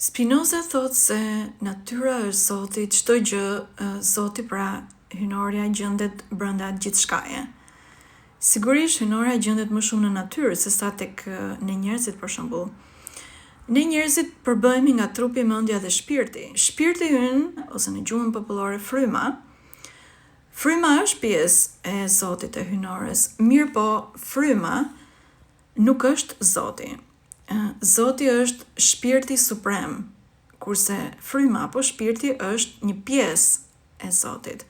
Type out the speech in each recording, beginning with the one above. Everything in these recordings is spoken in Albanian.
Spinoza thot se natyra është Zoti, çdo gjë, Zoti pra hyjnoria gjendet brenda gjithçkaje. Sigurisht hyjnoria gjendet më shumë në natyrë se sa tek ne njerëzit për shembull. Ne njerëzit përbëhemi nga trupi, mendja dhe shpirti. Shpirti ynë, ose në gjuhën popullore fryma, fryma është pjesë e Zotit e hyjnores, mirë po fryma nuk është Zoti. Zoti është shpirti suprem, kurse fryma apo shpirti është një pjesë e Zotit.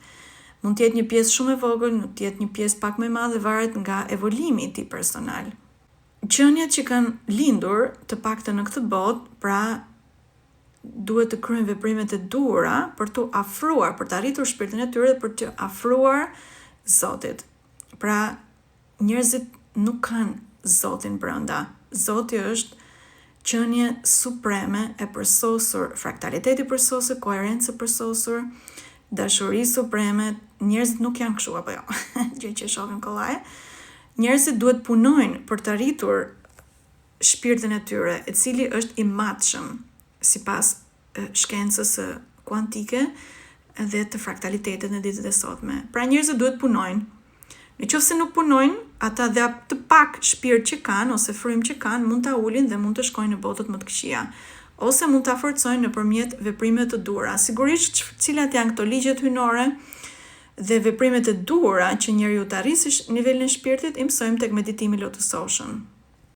Mund të jetë një pjesë shumë e vogël, mund të jetë një pjesë pak më e madhe, varet nga evolimi i tij personal. Qeniet që kanë lindur, të paktën në këtë botë, pra duhet të kryejnë veprimet e duhura për të afruar, për të arritur shpirtin e tyre dhe për të afruar Zotit. Pra, njerëzit nuk kanë Zotin brenda. Zoti është qenie supreme e përsosur, fraktaliteti përsosur, koherencë përsosur, dashuri supreme. Njerëzit nuk janë kështu apo jo, gjë që shohim kollaje. Njerëzit duhet punojnë për të arritur shpirtin e tyre, i cili është i matshëm sipas shkencës kuantike dhe të fraktalitetit në ditët e sotme. Pra njerëzit duhet punojnë. Nëse nuk punojnë, ata dhe të pak shpirt që kanë ose frymë që kanë mund ta ulin dhe mund të shkojnë në botët më të këqija, ose mund ta forcojnë nëpërmjet veprimeve të duhura. Sigurisht, cilat janë këto ligjet hyjnore dhe veprimet e duhura që njeriu të arrisë nivelin e shpirtit, i mësojmë tek meditimi lotusoshëm.